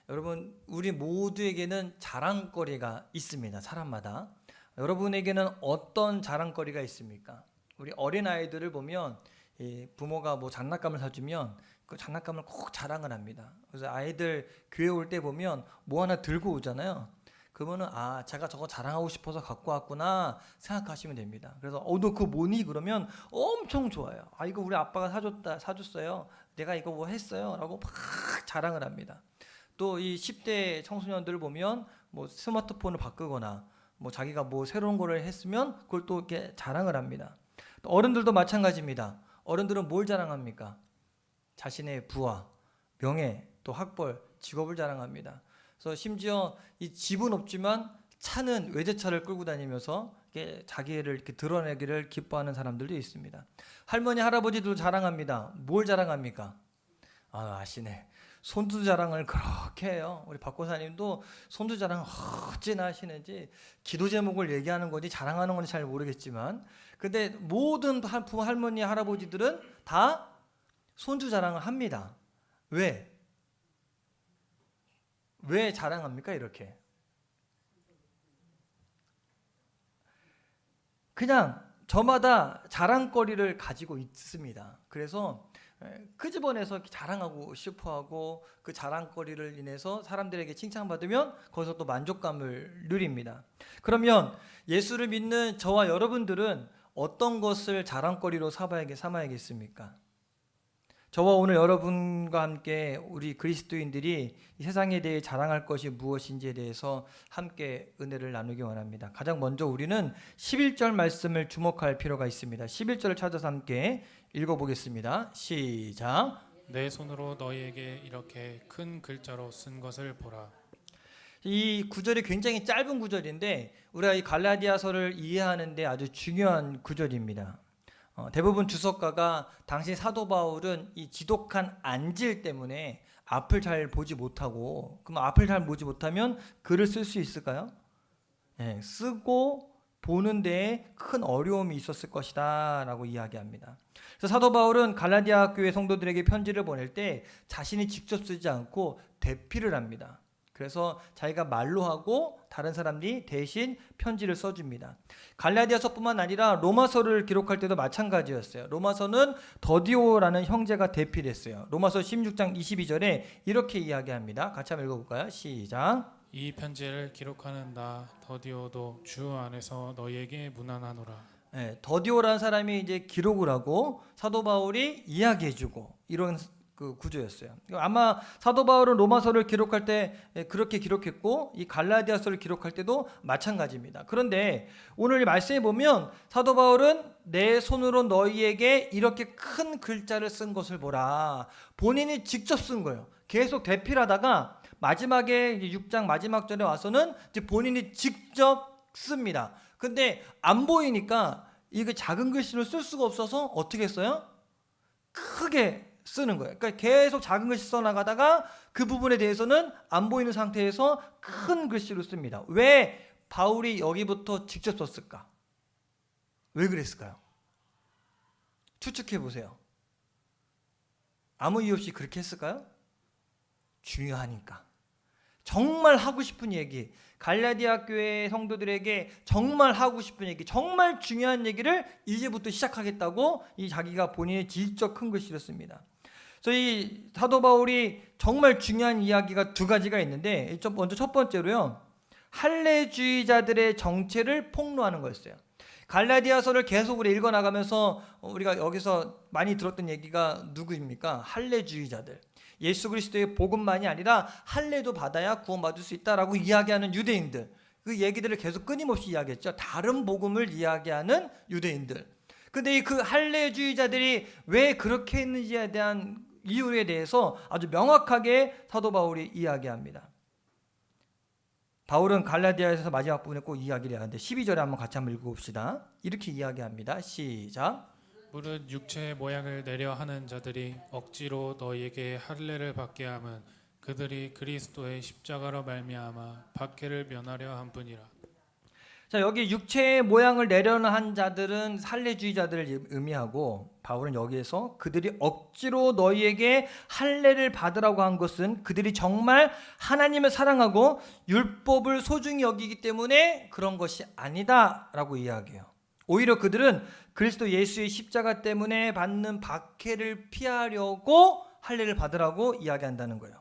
여러분, 우리 모두에게는 자랑거리가 있습니다. 사람마다. 여러분에게는 어떤 자랑거리가 있습니까? 우리 어린아이들을 보면 이 부모가 뭐 장난감을 사주면 그 장난감을 꼭 자랑을 합니다. 그래서 아이들 교회 올 때 보면 뭐 하나 들고 오잖아요. 그러면은 제가 저거 자랑하고 싶어서 갖고 왔구나 생각하시면 됩니다. 그래서 너 그거 뭐니? 그러면 엄청 좋아요. 이거 우리 아빠가 사줬어요. 내가 이거 뭐 했어요. 라고 막 자랑을 합니다. 또 이 10대 청소년들을 보면 뭐 스마트폰을 바꾸거나 뭐 자기가 뭐 새로운 거를 했으면 그걸 또 이렇게 자랑을 합니다. 또 어른들도 마찬가지입니다. 어른들은 뭘 자랑합니까? 자신의 부와 명예, 또 학벌, 직업을 자랑합니다. 그래서 심지어 이 집은 없지만 차는 외제차를 끌고 다니면서 이렇게 자기를 이렇게 드러내기를 기뻐하는 사람들도 있습니다. 할머니, 할아버지도 자랑합니다. 뭘 자랑합니까? 아시네. 손주 자랑을 그렇게 해요. 우리 박고사님도 손주 자랑 어찌나 하시는지 기도 제목을 얘기하는 건지 자랑하는 건지 잘 모르겠지만, 근데 모든 부모, 할머니, 할아버지들은 다 손주 자랑을 합니다. 왜? 왜 자랑합니까? 이렇게 그냥 저마다 자랑거리를 가지고 있습니다. 그래서 끄집어내서 자랑하고 싶어하고 그 자랑거리를 인해서 사람들에게 칭찬받으면 거기서 또 만족감을 누립니다. 그러면 예수를 믿는 저와 여러분들은 어떤 것을 자랑거리로 삼아야겠습니까? 저와 오늘 여러분과 함께 우리 그리스도인들이 이 세상에 대해 자랑할 것이 무엇인지에 대해서 함께 은혜를 나누기 원합니다. 가장 먼저 우리는 11절 말씀을 주목할 필요가 있습니다. 11절을 찾아서 함께 읽어보겠습니다. 시작. 내 손으로 너희에게 이렇게 큰 글자로 쓴 것을 보라. 이 구절이 굉장히 짧은 구절인데 우리가 이 갈라디아서를 이해하는 데 아주 중요한 구절입니다. 대부분 주석가가 당시 사도 바울은 이 지독한 안질 때문에 앞을 잘 보지 못하고, 그럼 앞을 잘 보지 못하면 글을 쓸 수 있을까요? 네, 쓰고 보는 데에 큰 어려움이 있었을 것이다 라고 이야기합니다. 그래서 사도 바울은 갈라디아 교회 성도들에게 편지를 보낼 때 자신이 직접 쓰지 않고 대피를 합니다. 그래서 자기가 말로 하고 다른 사람들이 대신 편지를 써줍니다. 갈라디아서뿐만 아니라 로마서를 기록할 때도 마찬가지였어요. 로마서는 더디오라는 형제가 대피를 했어요. 로마서 16장 22절에 이렇게 이야기합니다. 같이 한번 읽어볼까요? 시작. 이 편지를 기록하는 나 더디오도 주 안에서 너희에게 문안하노라. 네, 더디오라는 사람이 이제 기록을 하고 사도 바울이 이야기해주고 이런 그 구조였어요. 아마 사도 바울은 로마서를 기록할 때 그렇게 기록했고 이 갈라디아서를 기록할 때도 마찬가지입니다. 그런데 오늘 말씀에 보면 사도 바울은 내 손으로 너희에게 이렇게 큰 글자를 쓴 것을 보라. 본인이 직접 쓴 거예요. 계속 대필하다가 마지막에 6장 마지막 절에 와서는 이제 본인이 직접 씁니다. 근데 안 보이니까 이거 작은 글씨로 쓸 수가 없어서 어떻게 했어요? 크게 쓰는 거예요. 그러니까 계속 작은 글씨 써나가다가 그 부분에 대해서는 안 보이는 상태에서 큰 글씨로 씁니다. 왜 바울이 여기부터 직접 썼을까? 왜 그랬을까요? 추측해 보세요. 아무 이유 없이 그렇게 했을까요? 중요하니까. 정말 하고 싶은 얘기, 갈라디아 교회 성도들에게 정말 하고 싶은 얘기, 정말 중요한 얘기를 이제부터 시작하겠다고 이 자기가 본인의 직접 큰 글씨로 씁니다. 그래서 이 사도 바울이 정말 중요한 이야기가 두 가지가 있는데, 먼저 첫 번째로요, 할례주의자들의 정체를 폭로하는 거였어요. 갈라디아서를 계속 우리 읽어나가면서 우리가 여기서 많이 들었던 얘기가 누구입니까? 할례주의자들. 예수 그리스도의 복음만이 아니라 할례도 받아야 구원받을 수 있다라고 이야기하는 유대인들, 그 얘기들을 계속 끊임없이 이야기했죠. 다른 복음을 이야기하는 유대인들. 근데 그 할례주의자들이 왜 그렇게 했는지에 대한 이유에 대해서 아주 명확하게 사도 바울이 이야기합니다. 바울은 갈라디아에서 마지막 부분에 꼭 이야기를 하는데 12절에 한번 같이 한번 읽어봅시다. 이렇게 이야기합니다. 시작. 무릇 육체의 모양을 내려 하는 자들이 억지로 너희에게 할례를 받게 함은 그들이 그리스도의 십자가로 말미암아 박해를 면하려 함뿐이라. 자, 여기 육체의 모양을 내려는 한 자들은 할례주의자들을 의미하고, 바울은 여기에서 그들이 억지로 너희에게 할례를 받으라고 한 것은 그들이 정말 하나님을 사랑하고 율법을 소중히 여기기 때문에 그런 것이 아니다라고 이야기해요. 오히려 그들은 그리스도 예수의 십자가 때문에 받는 박해를 피하려고 할례를 받으라고 이야기한다는 거예요.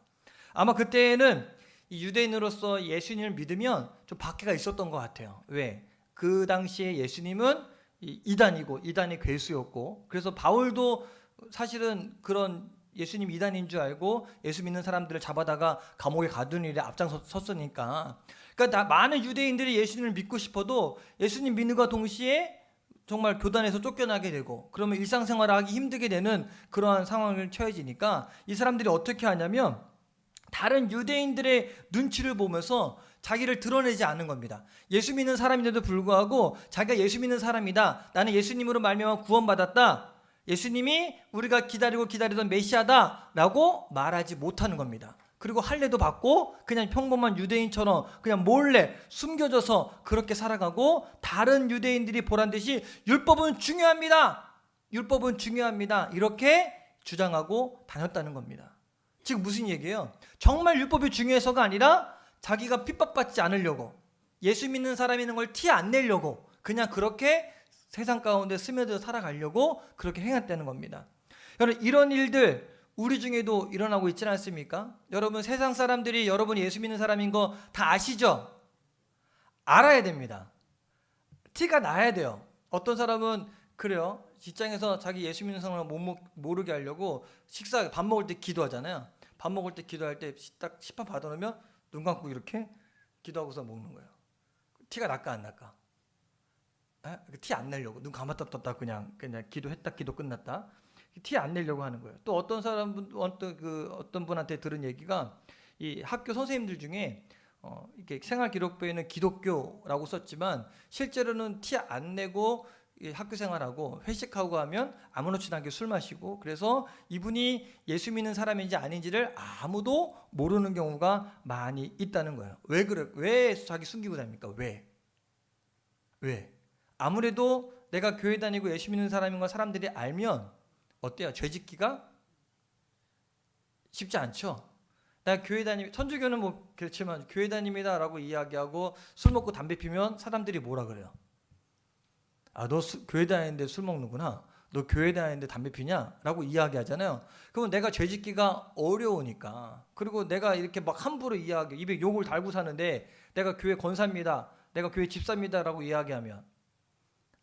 아마 그때는 유대인으로서 예수님을 믿으면 좀 박해가 있었던 것 같아요. 왜? 그 당시에 예수님은 이단이고 이단의 괴수였고, 그래서 바울도 사실은 그런 예수님 이단인 줄 알고 예수 믿는 사람들을 잡아다가 감옥에 가두는 일에 앞장섰으니까, 그러니까 많은 유대인들이 예수님을 믿고 싶어도 예수님 믿는 것과 동시에 정말 교단에서 쫓겨나게 되고, 그러면 일상생활을 하기 힘들게 되는 그러한 상황을 처해지니까 이 사람들이 어떻게 하냐면 다른 유대인들의 눈치를 보면서 자기를 드러내지 않는 겁니다. 예수 믿는 사람인데도 불구하고 자기가 예수 믿는 사람이다, 나는 예수님으로 말미암아 구원받았다, 예수님이 우리가 기다리던 메시아다 라고 말하지 못하는 겁니다. 그리고 할례도 받고 그냥 평범한 유대인처럼 그냥 몰래 숨겨져서 그렇게 살아가고, 다른 유대인들이 보란듯이 율법은 중요합니다, 율법은 중요합니다 이렇게 주장하고 다녔다는 겁니다. 지금 무슨 얘기예요? 정말 율법이 중요해서가 아니라 자기가 핍박받지 않으려고, 예수 믿는 사람이는 걸 티 안 내려고 그냥 그렇게 세상 가운데 스며들어 살아가려고 그렇게 행했다는 겁니다. 여러분, 이런 일들 우리 중에도 일어나고 있지 않습니까? 여러분, 세상 사람들이 여러분이 예수 믿는 사람인 거 다 아시죠? 알아야 됩니다. 티가 나야 돼요. 어떤 사람은 그래요. 직장에서 자기 예수 믿는 사람을 모르게 하려고 밥 먹을 때 기도하잖아요. 밥 먹을 때 기도할 때 딱 식판 받아놓으면 눈 감고 이렇게 기도하고서 먹는 거예요. 티가 날까 안 날까? 티 안 내려고 눈 감았다 떴다 그냥 기도했다 기도 끝났다, 티 안 내려고 하는 거예요. 또 어떤 사람 어떤 분한테 들은 얘기가, 이 학교 선생님들 중에 이렇게 생활 기록부에는 기독교라고 썼지만 실제로는 티 안 내고 학교 생활하고 회식하고 하면 아무렇지도 않게 술 마시고, 그래서 이분이 예수 믿는 사람인지 아닌지를 아무도 모르는 경우가 많이 있다는 거예요. 왜 그래? 왜 자기 숨기고 다닙니까? 왜? 아무래도 내가 교회 다니고 예수 믿는 사람인 걸 사람들이 알면 어때요? 죄 짓기가 쉽지 않죠. 나 교회 천주교는 뭐 그렇지만 교회 다닙니다라고 이야기하고 술 먹고 담배 피면 사람들이 뭐라 그래요? 너 교회 다니는데 술 먹는구나, 너 교회 다니는데 담배 피냐? 라고 이야기하잖아요. 그러면 내가 죄 짓기가 어려우니까, 그리고 내가 이렇게 막 함부로 입에 욕을 달고 사는데 내가 교회 권사입니다, 내가 교회 집사입니다 라고 이야기하면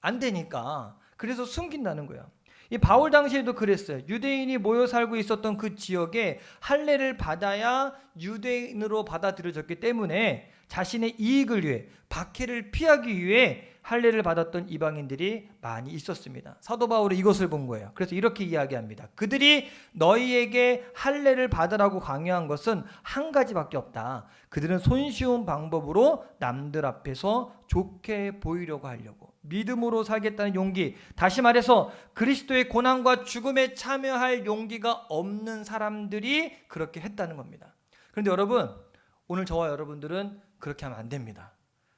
안 되니까, 그래서 숨긴다는 거예요. 이 바울 당시에도 그랬어요. 유대인이 모여 살고 있었던 그 지역에 할례를 받아야 유대인으로 받아들여졌기 때문에 자신의 이익을 위해, 박해를 피하기 위해 할례를 받았던 이방인들이 많이 있었습니다. 사도 바울은 이것을 본 거예요. 그래서 이렇게 이야기합니다. 그들이 너희에게 할례를 받으라고 강요한 것은 한 가지밖에 없다. 그들은 손쉬운 방법으로 남들 앞에서 좋게 보이려고 하려고, 믿음으로 살겠다는 용기, 다시 말해서 그리스도의 고난과 죽음에 참여할 용기가 없는 사람들이 그렇게 했다는 겁니다. 그런데 여러분, 오늘 저와 여러분들은 그렇게 하면 안 됩니다.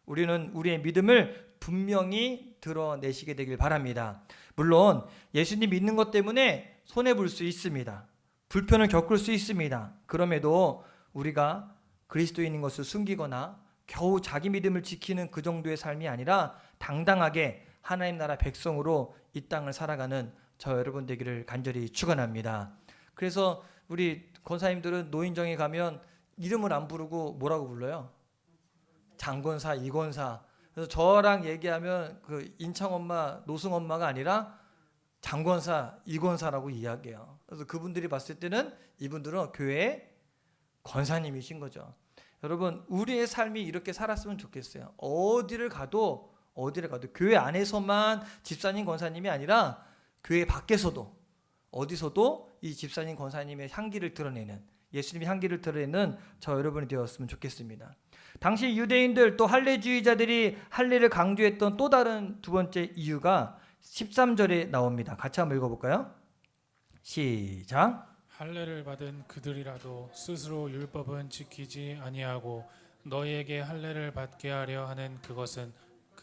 우리는 우리의 믿음을 분명히 드러내시게 되길 바랍니다. 물론 예수님 믿는 것 때문에 손해볼 수 있습니다. 불편을 겪을 수 있습니다. 그럼에도 우리가 그리스도인인 것을 숨기거나 겨우 자기 믿음을 지키는 그 정도의 삶이 아니라 당당하게 하나님 나라 백성으로 이 땅을 살아가는 저 여러분 되기를 간절히 축원합니다. 그래서 우리 권사님들은 노인정에 가면 이름을 안 부르고 뭐라고 불러요? 장권사, 이권사. 그래서 저랑 얘기하면 그 인창 엄마, 노승 엄마가 아니라 장권사, 이권사라고 이야기해요. 그래서 그분들이 봤을 때는 이분들은 교회의 권사님이신 거죠. 여러분, 우리의 삶이 이렇게 살았으면 좋겠어요. 어디를 가도 교회 안에서만 집사님, 권사님이 아니라 교회 밖에서도 어디서도 이 집사님, 권사님의 향기를 드러내는, 예수님의 향기를 드러내는 저 여러분이 되었으면 좋겠습니다. 당시 유대인들 또 할례주의자들이 할례를 강조했던 또 다른 두 번째 이유가 13절에 나옵니다. 같이 한번 읽어볼까요? 시작. 할례를 받은 그들이라도 스스로 율법은 지키지 아니하고 너희에게 할례를 받게 하려 하는 그것은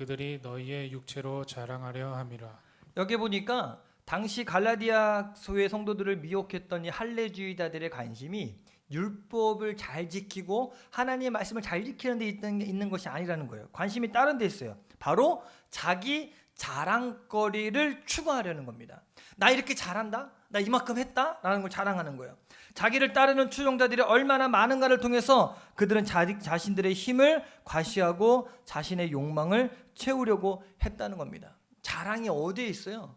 그들이 너희의 육체로 자랑하려 함이라. 여기 보니까 당시 갈라디아 소의 성도들을 미혹했던 이 할례주의자들의 관심이 율법을 잘 지키고 하나님의 말씀을 잘 지키는 데 있는 것이 아니라는 거예요. 관심이 다른 데 있어요. 바로 자기 자랑거리를 추구하려는 겁니다. 나 이렇게 잘한다? 나 이만큼 했다? 라는 걸 자랑하는 거예요. 자기를 따르는 추종자들이 얼마나 많은가를 통해서 그들은 자신들의 힘을 과시하고 자신의 욕망을 채우려고 했다는 겁니다. 자랑이 어디에 있어요?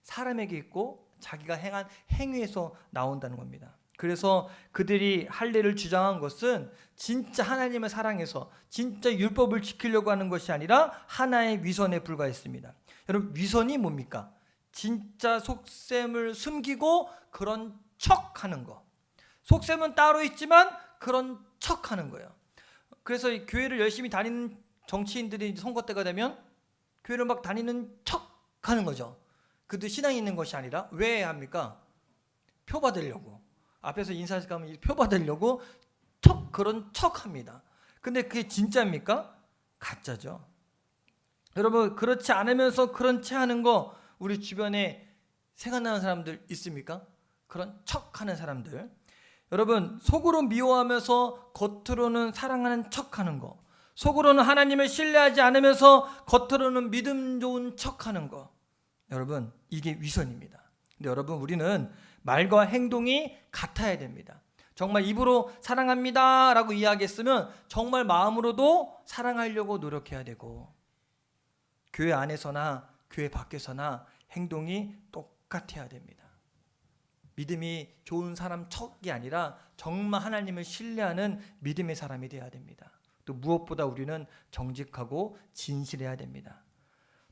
사람에게 있고 자기가 행한 행위에서 나온다는 겁니다. 그래서 그들이 할례를 주장한 것은 진짜 하나님을 사랑해서 진짜 율법을 지키려고 하는 것이 아니라 하나의 위선에 불과했습니다. 여러분, 위선이 뭡니까? 진짜 속셈을 숨기고 그런 척하는 거. 속셈은 따로 있지만 그런 척하는 거예요. 그래서 이 교회를 열심히 다니는 정치인들이 선거 때가 되면 교회를 막 다니는 척하는 거죠. 그들 신앙이 있는 것이 아니라 왜 합니까? 표 받으려고. 앞에서 인사식 가면 표 받으려고 그런 척합니다. 근데 그게 진짜입니까? 가짜죠. 여러분, 그렇지 않으면서 그런 체하는 거 우리 주변에 생각나는 사람들 있습니까? 그런 척하는 사람들. 여러분, 속으로 미워하면서 겉으로는 사랑하는 척하는 거, 속으로는 하나님을 신뢰하지 않으면서 겉으로는 믿음 좋은 척하는 거, 여러분, 이게 위선입니다. 근데 여러분, 우리는 말과 행동이 같아야 됩니다. 정말 입으로 사랑합니다 라고 이야기했으면 정말 마음으로도 사랑하려고 노력해야 되고, 교회 안에서나 교회 밖에서나 행동이 똑같아야 됩니다. 믿음이 좋은 사람 척이 아니라 정말 하나님을 신뢰하는 믿음의 사람이 되어야 됩니다. 또 무엇보다 우리는 정직하고 진실해야 됩니다.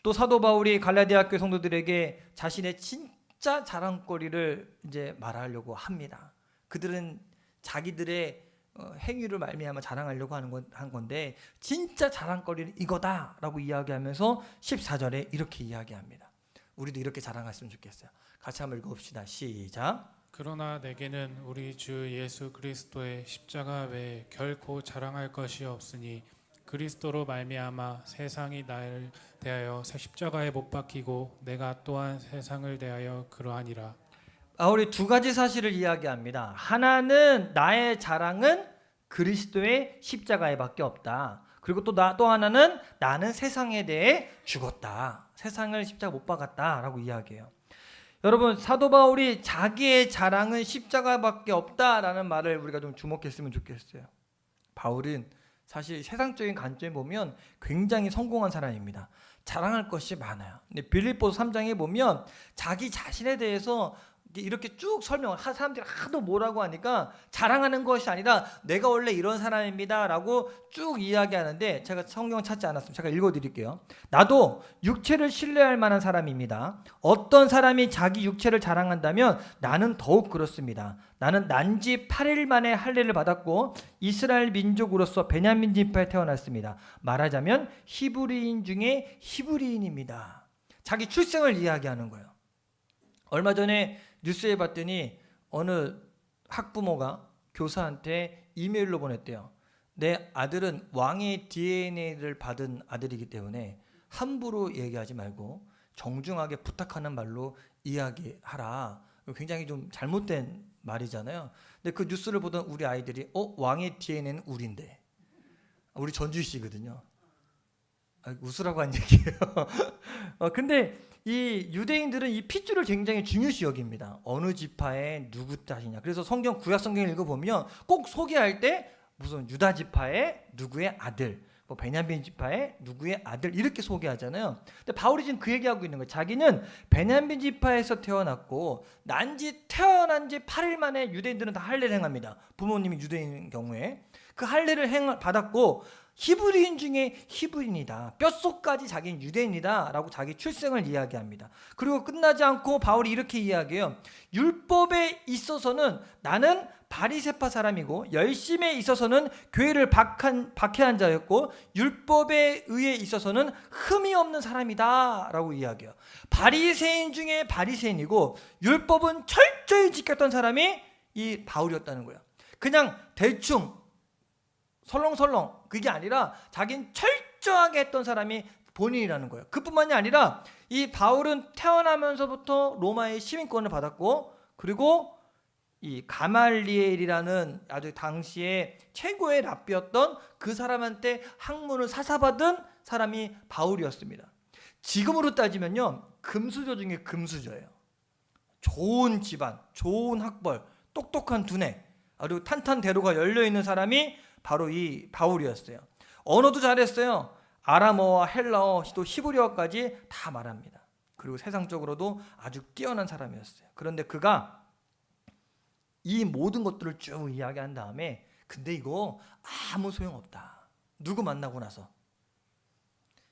또 사도 바울이 갈라디아 교회 성도들에게 자신의 진짜 자랑거리를 이제 말하려고 합니다. 그들은 자기들의 행위를 말미암아 자랑하려고 한 건데 진짜 자랑거리는 이거다라고 이야기하면서 14절에 이렇게 이야기합니다. 우리도 이렇게 자랑했으면 좋겠어요. 같이 한번 읽어봅시다. 시작. 그러나 내게는 우리 주 예수 그리스도의 십자가 외에 결코 자랑할 것이 없으니 그리스도로 말미암아 세상이 나를 대하여 십자가에 못 박히고 내가 또한 세상을 대하여 그러하니라. 바울이 두 가지 사실을 이야기합니다. 하나는 나의 자랑은 그리스도의 십자가에 밖에 없다. 그리고 또 하나는 나는 세상에 대해 죽었다. 세상을 십자가 못 박았다라고 이야기해요. 여러분, 사도 바울이 자기의 자랑은 십자가밖에 없다라는 말을 우리가 좀 주목했으면 좋겠어요. 바울은 사실 세상적인 관점에 보면 굉장히 성공한 사람입니다. 자랑할 것이 많아요. 근데 빌립보서 3장에 보면 자기 자신에 대해서 이렇게 쭉 설명을 사람들이 하도 뭐라고 하니까 자랑하는 것이 아니라 내가 원래 이런 사람입니다 라고 쭉 이야기하는데, 제가 성경을 찾지 않았으면 제가 읽어드릴게요. 나도 육체를 신뢰할 만한 사람입니다. 어떤 사람이 자기 육체를 자랑한다면 나는 더욱 그렇습니다. 나는 난지 8일 만에 할례를 받았고 이스라엘 민족으로서 베냐민 지파에 태어났습니다. 말하자면 히브리인 중에 히브리인입니다. 자기 출생을 이야기하는 거예요. 얼마 전에 뉴스에 봤더니 어느 학부모가 교사한테 이메일로 보냈대요. 내 아들은 왕의 DNA를 받은 아들이기 때문에 함부로 얘기하지 말고 정중하게 부탁하는 말로 이야기하라. 굉장히 좀 잘못된 말이잖아요. 근데 그 뉴스를 보던 우리 아이들이 왕의 DNA는 우리인데, 우리 전주시거든요. 웃으라고 한 얘기예요. 근데 이 유대인들은 이 핏줄을 굉장히 중요시 여깁니다. 어느 지파의 누구 자식이냐. 그래서 구약 성경을 읽어보면 꼭 소개할 때 무슨 유다 지파의 누구의 아들, 뭐 베냐민 지파의 누구의 아들 이렇게 소개하잖아요. 근데 바울이 지금 그 얘기하고 있는 거예요. 자기는 베냐민 지파에서 태어났고 태어난 지 8일 만에 유대인들은 다 할례를 행합니다. 부모님이 유대인인 경우에 그 할례를 받았고 히브리인 중에 히브리인이다. 뼛속까지 자기는 유대인이다 라고 자기 출생을 이야기합니다. 그리고 끝나지 않고 바울이 이렇게 이야기해요. 율법에 있어서는 나는 바리새파 사람이고 열심에 있어서는 교회를 박해한 자였고 율법에 의해 있어서는 흠이 없는 사람이다 라고 이야기해요. 바리새인 중에 바리새인이고 율법은 철저히 지켰던 사람이 이 바울이었다는 거예요. 그냥 대충 설렁설렁 그게 아니라 자기는 철저하게 했던 사람이 본인이라는 거예요. 그뿐만이 아니라 이 바울은 태어나면서부터 로마의 시민권을 받았고, 그리고 이 가말리엘이라는 아주 당시에 최고의 랍비였던 그 사람한테 학문을 사사받은 사람이 바울이었습니다. 지금으로 따지면요, 금수저 중에 금수저예요. 좋은 집안, 좋은 학벌, 똑똑한 두뇌, 아주 탄탄대로가 열려있는 사람이 바로 이 바울이었어요. 언어도 잘했어요. 아람어와 헬라어, 또 히브리어까지 다 말합니다. 그리고 세상적으로도 아주 뛰어난 사람이었어요. 그런데 그가 이 모든 것들을 쭉 이야기한 다음에, 근데 이거 아무 소용없다. 누구 만나고 나서,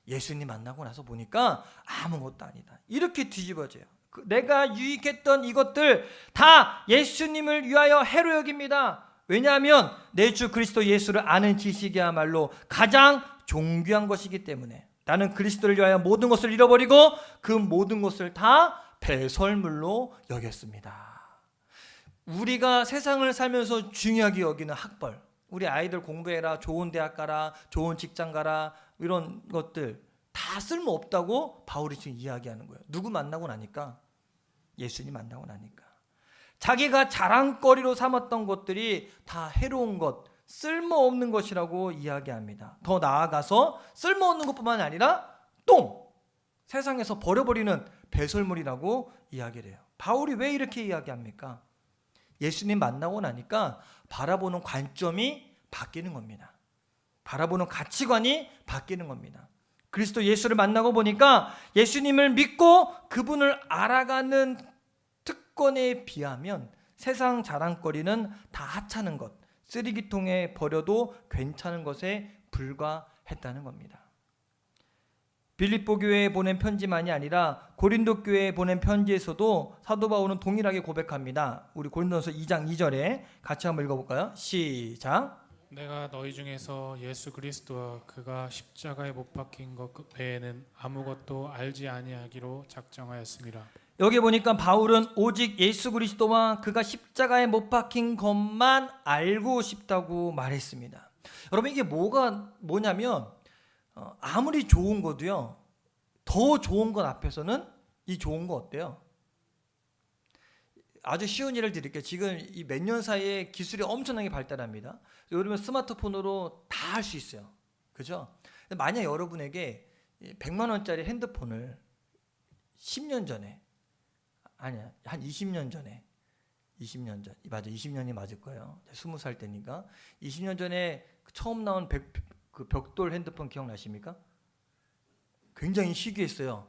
예수님 만나고 나서 보니까 아무것도 아니다. 이렇게 뒤집어져요. 내가 유익했던 이것들 다 예수님을 위하여 해로 여깁니다. 왜냐하면 내 주 그리스도 예수를 아는 지식이야말로 가장 존귀한 것이기 때문에 나는 그리스도를 위하여 모든 것을 잃어버리고 그 모든 것을 다 배설물로 여겼습니다. 우리가 세상을 살면서 중요하게 여기는 학벌, 우리 아이들 공부해라, 좋은 대학 가라, 좋은 직장 가라, 이런 것들 다 쓸모없다고 바울이 지금 이야기하는 거예요. 누구 만나고 나니까? 예수님 만나고 나니까. 자기가 자랑거리로 삼았던 것들이 다 해로운 것, 쓸모없는 것이라고 이야기합니다. 더 나아가서 쓸모없는 것뿐만 아니라 똥! 세상에서 버려버리는 배설물이라고 이야기를 해요. 바울이 왜 이렇게 이야기합니까? 예수님 만나고 나니까 바라보는 관점이 바뀌는 겁니다. 바라보는 가치관이 바뀌는 겁니다. 그리스도 예수를 만나고 보니까 예수님을 믿고 그분을 알아가는 특권에 비하면 세상 자랑거리는 다 하찮은 것, 쓰레기통에 버려도 괜찮은 것에 불과했다는 겁니다. 빌립보 교회에 보낸 편지만이 아니라 고린도 교회에 보낸 편지에서도 사도 바울은 동일하게 고백합니다. 우리 고린도서 2장 2절에 같이 한번 읽어볼까요? 시작. 내가 너희 중에서 예수 그리스도와 그가 십자가에 못 박힌 것 외에는 아무것도 알지 아니하기로 작정하였습니다. 여기 보니까 바울은 오직 예수 그리스도와 그가 십자가에 못 박힌 것만 알고 싶다고 말했습니다. 여러분, 이게 뭐냐면 아무리 좋은 거도요, 더 좋은 것 앞에서는 이 좋은 거 어때요? 아주 쉬운 예를 드릴게요. 지금 이 몇 년 사이에 기술이 엄청나게 발달합니다. 여러분 스마트폰으로 다 할 수 있어요. 그죠? 만약 여러분에게 100만 원짜리 핸드폰을 10년 전에, 아니야, 한 20년 전에, 20년 전, 맞아, 20년이 맞을 거예요. 20살 때니까 20년 전에 처음 나온 그 벽돌 핸드폰 기억나십니까? 굉장히 희귀했어요.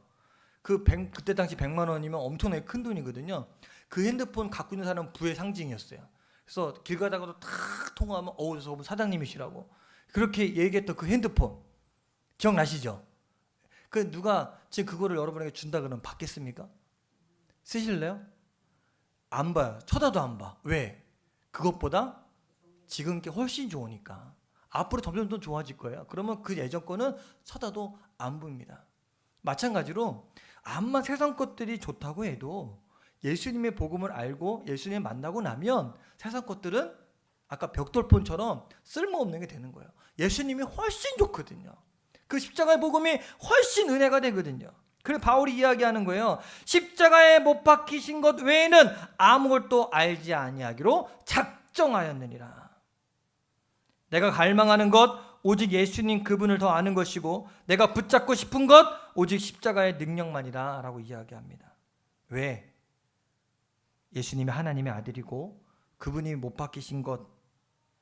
그때 당시 100만 원이면 엄청나게 큰 돈이거든요. 그 핸드폰 갖고 있는 사람은 부의 상징이었어요. 그래서 길 가다가도 탁 통화하면 저분 사장님이시라고 그렇게 얘기했던 그 핸드폰 기억나시죠? 그 누가 지금 그거를 여러분에게 준다 그러면 받겠습니까? 쓰실래요? 안 봐요. 쳐다도 안 봐. 왜? 그것보다 지금 게 훨씬 좋으니까. 앞으로 점점 더 좋아질 거예요. 그러면 그 예전 거는 쳐다도 안 봅니다. 마찬가지로 암만 세상 것들이 좋다고 해도 예수님의 복음을 알고 예수님 만나고 나면 세상 것들은 아까 벽돌폰처럼 쓸모없는 게 되는 거예요. 예수님이 훨씬 좋거든요. 그 십자가의 복음이 훨씬 은혜가 되거든요. 그래서 바울이 이야기하는 거예요. 십자가에 못 박히신 것 외에는 아무것도 알지 아니하기로 작정하였느니라. 내가 갈망하는 것 오직 예수님 그분을 더 아는 것이고 내가 붙잡고 싶은 것 오직 십자가의 능력만이다 라고 이야기합니다. 왜? 예수님이 하나님의 아들이고 그분이 못 박히신 것,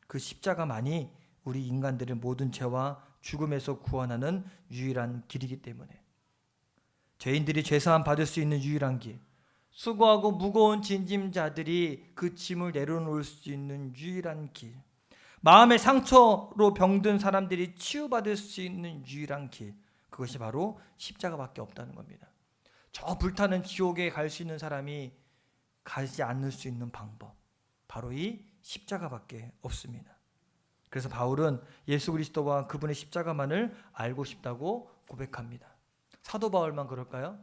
그 십자가만이 우리 인간들을 모든 죄와 죽음에서 구원하는 유일한 길이기 때문에, 죄인들이 죄사함 받을 수 있는 유일한 길, 수고하고 무거운 짐짐자들이 그 짐을 내려놓을 수 있는 유일한 길, 마음의 상처로 병든 사람들이 치유받을 수 있는 유일한 길, 그것이 바로 십자가밖에 없다는 겁니다. 저 불타는 지옥에 갈 수 있는 사람이 가지 않을 수 있는 방법, 바로 이 십자가밖에 없습니다. 그래서 바울은 예수 그리스도와 그분의 십자가만을 알고 싶다고 고백합니다. 사도 바울만 그럴까요?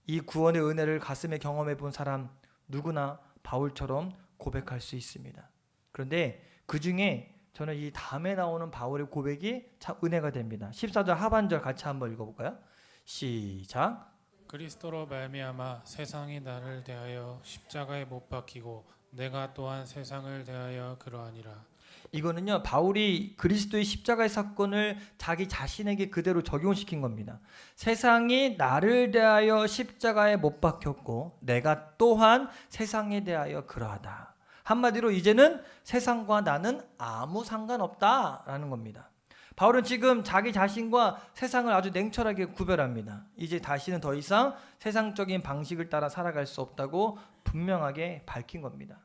이 구원의 은혜를 가슴에 경험해 본 사람 누구나 바울처럼 고백할 수 있습니다. 그런데 그 중에 저는 이 다음에 나오는 바울의 고백이 참 은혜가 됩니다. 14절 하반절 같이 한번 읽어볼까요? 시작. 그리스도로 말미암아 세상이 나를 대하여 십자가에 못 박히고 내가 또한 세상을 대하여 그러하니라. 이거는요, 바울이 그리스도의 십자가의 사건을 자기 자신에게 그대로 적용시킨 겁니다. 세상이 나를 대하여 십자가에 못 박혔고 내가 또한 세상에 대하여 그러하다. 한마디로 이제는 세상과 나는 아무 상관없다라는 겁니다. 바울은 지금 자기 자신과 세상을 아주 냉철하게 구별합니다. 이제 다시는 더 이상 세상적인 방식을 따라 살아갈 수 없다고 분명하게 밝힌 겁니다.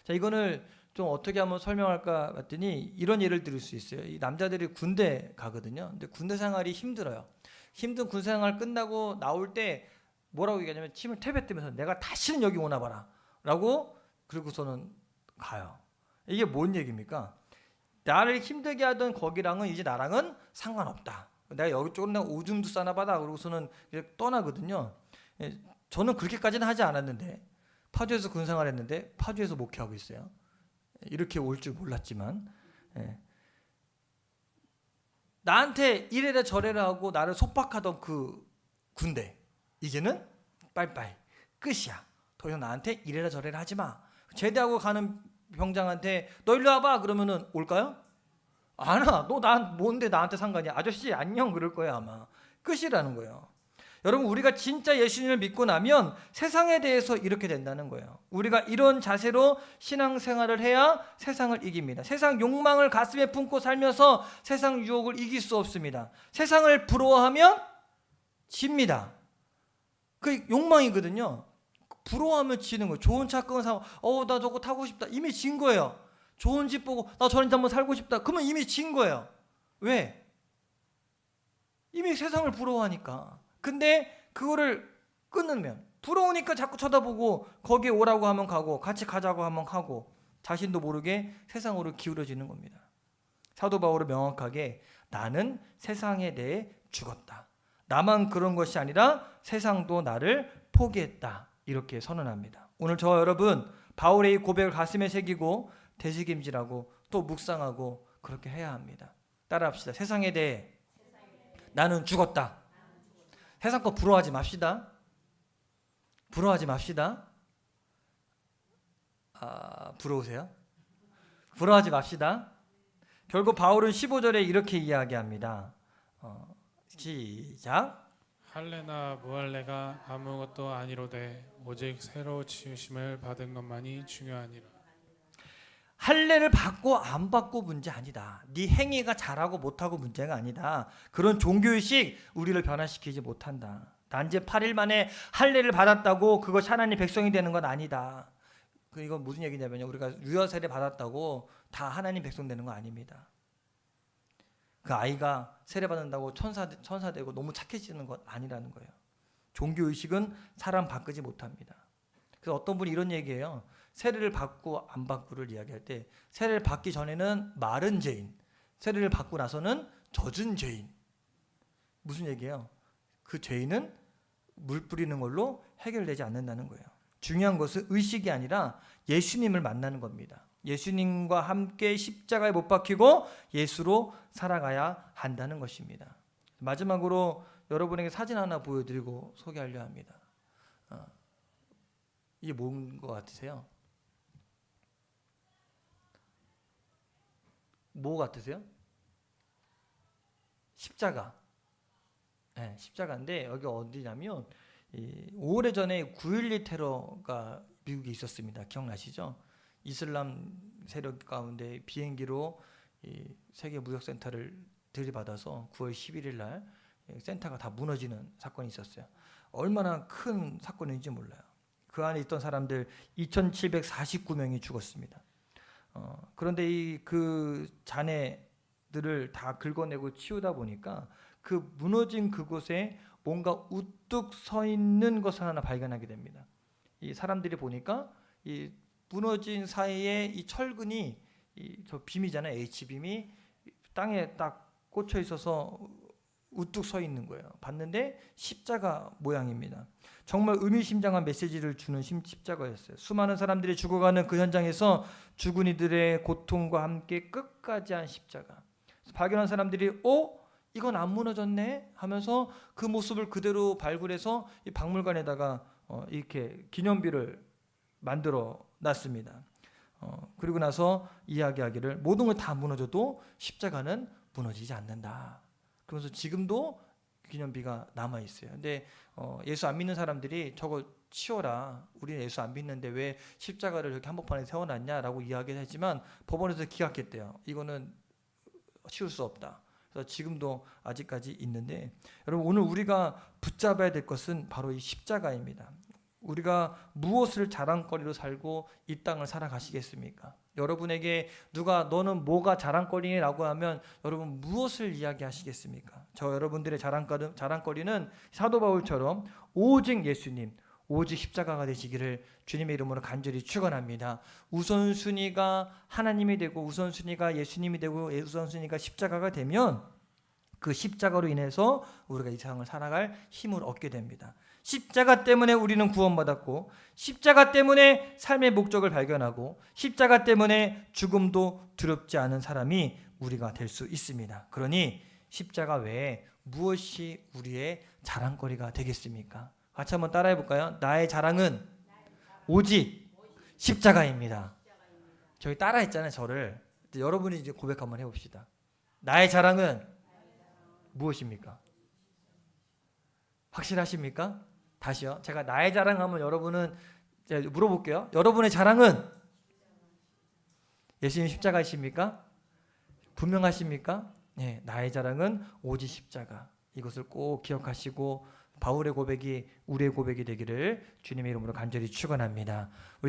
자, 이거를 좀 어떻게 한번 설명할까 봤더니 이런 예를 들을 수 있어요. 이 남자들이 군대 가거든요. 근데 군대 생활이 힘들어요. 힘든 군 생활 끝나고 나올 때 뭐라고 얘기하냐면 침을 태뱉으면서 내가 다시는 여기 오나 봐라 라고, 그리고서는 가요. 이게 뭔 얘기입니까? 나를 힘들게 하던 거기랑은 이제 나랑은 상관없다. 내가 여기 쪽은 내가 오줌도 싸나 봐다. 그러고서는 이제 떠나거든요. 저는 그렇게까지는 하지 않았는데, 파주에서 군생활했는데 파주에서 목회하고 있어요. 이렇게 올 줄 몰랐지만, 나한테 이래라 저래라 하고 나를 속박하던 그 군대, 이제는 빠이빠이 끝이야. 더 이상 나한테 이래라 저래라 하지 마. 제대하고 가는 병장한테 너 일로 와봐 그러면은 올까요? 안 와. 너 뭔데 나한테 상관이야? 아저씨 안녕 그럴 거야 아마. 끝이라는 거예요. 여러분, 우리가 진짜 예수님을 믿고 나면 세상에 대해서 이렇게 된다는 거예요. 우리가 이런 자세로 신앙생활을 해야 세상을 이깁니다. 세상 욕망을 가슴에 품고 살면서 세상 유혹을 이길 수 없습니다. 세상을 부러워하면 집니다. 그 욕망이거든요. 부러워하면 지는 거예요. 좋은 차 끄는 사람, 나 저거 타고 싶다. 이미 진 거예요. 좋은 집 보고 나 저런 집 한번 살고 싶다. 그러면 이미 진 거예요. 왜? 이미 세상을 부러워하니까. 근데 그거를 끊으면, 부러우니까 자꾸 쳐다보고 거기에 오라고 하면 가고 같이 가자고 하면 가고 자신도 모르게 세상으로 기울어지는 겁니다. 사도 바울은 명확하게 나는 세상에 대해 죽었다. 나만 그런 것이 아니라 세상도 나를 포기했다. 이렇게 선언합니다. 오늘 저와 여러분 바울의 이 고백을 가슴에 새기고 되새김질하고 또 묵상하고 그렇게 해야 합니다. 따라합시다. 세상에 대해 나는 죽었다. 세상 거 부러워하지 맙시다. 부러워하지 맙시다. 부러우세요? 부러워하지 맙시다. 결국 바울은 15절에 이렇게 이야기합니다. 시작. 할례나 무할례가 아무것도 아니로되 오직 새로 지으심을 받은 것만이 중요하니라. 할례를 받고 안 받고 문제 아니다. 네 행위가 잘하고 못하고 문제가 아니다. 그런 종교의식 우리를 변화시키지 못한다. 단지 8일 만에 할례를 받았다고 그것이 하나님 백성이 되는 건 아니다. 이건 무슨 얘기냐면요, 우리가 유아 세례 받았다고 다 하나님 백성 되는 거 아닙니다. 그 아이가 세례 받는다고 천사 되고 너무 착해지는 것 아니라는 거예요. 종교의식은 사람 바꾸지 못합니다. 그래서 어떤 분이 이런 얘기해요. 세례를 받고 안 받고를 이야기할 때 세례를 받기 전에는 마른 죄인, 세례를 받고 나서는 젖은 죄인. 무슨 얘기예요? 그 죄인은 물 뿌리는 걸로 해결되지 않는다는 거예요. 중요한 것은 의식이 아니라 예수님을 만나는 겁니다. 예수님과 함께 십자가에 못 박히고 예수로 살아가야 한다는 것입니다. 마지막으로 여러분에게 사진 하나 보여드리고 소개하려 합니다. 이게 뭔 것 같으세요? 뭐 같으세요? 십자가. 네, 십자가인데 여기 어디냐면 5월에 9.12 테러가 미국에 있었습니다. 기억나시죠? 이슬람 세력 가운데 비행기로 세계 무역센터를 들이받아서 9월 11일 날 센터가 다 무너지는 사건이 있었어요. 얼마나 큰 사건인지 몰라요. 그 안에 있던 사람들 2,749명이 죽었습니다. 그런데 그 잔해들을 다 긁어내고 치우다 보니까 그 무너진 그곳에 뭔가 우뚝 서 있는 것을 하나 발견하게 됩니다. 이 사람들이 보니까 이 무너진 사이에 이 철근이 저 빔이잖아요. H빔이 땅에 딱 꽂혀 있어서 우뚝 서 있는 거예요. 봤는데 십자가 모양입니다. 정말 의미심장한 메시지를 주는 십자가였어요. 수많은 사람들이 죽어가는 그 현장에서 죽은 이들의 고통과 함께 끝까지 한 십자가. 발견한 사람들이 이건 안 무너졌네 하면서 그 모습을 그대로 발굴해서 이 박물관에다가 이렇게 기념비를 만들어 놨습니다. 그리고 나서 이야기하기를 모든 걸 다 무너져도 십자가는 무너지지 않는다. 그러면서 지금도 기념비가 남아 있어요. 근데 예수 안 믿는 사람들이 저거 치워라. 우리는 예수 안 믿는데 왜 십자가를 이렇게 한복판에 세워놨냐라고 이야기를 했지만 법원에서 기각했대요. 이거는 치울 수 없다. 그래서 지금도 아직까지 있는데 여러분 오늘 우리가 붙잡아야 될 것은 바로 이 십자가입니다. 우리가 무엇을 자랑거리로 살고 이 땅을 살아가시겠습니까? 여러분에게 누가 너는 뭐가 자랑거리라고 하면 여러분 무엇을 이야기하시겠습니까? 저 여러분들의 자랑거리는 사도 바울처럼 오직 예수님, 오직 십자가가 되시기를 주님의 이름으로 간절히 축원합니다. 우선순위가 하나님이 되고 우선순위가 예수님이 되고 우선순위가 십자가가 되면 그 십자가로 인해서 우리가 이 세상을 살아갈 힘을 얻게 됩니다. 십자가 때문에 우리는 구원받았고 십자가 때문에 삶의 목적을 발견하고 십자가 때문에 죽음도 두렵지 않은 사람이 우리가 될 수 있습니다. 그러니 십자가 외에 무엇이 우리의 자랑거리가 되겠습니까? 같이 한번 따라해 볼까요? 나의 자랑은 오직 십자가입니다. 저희 따라했잖아요, 저를. 여러분이 이제 고백 한번 해봅시다. 나의 자랑은 무엇입니까? 확실하십니까? 다시요. 제가 나의 자랑하면 여러분은 제가 물어볼게요. 여러분의 자랑은 예수님 십자가이십니까? 분명하십니까? 네, 나의 자랑은 오직 십자가. 이것을 꼭 기억하시고 바울의 고백이 우리의 고백이 되기를 주님의 이름으로 간절히 축원합니다. 우리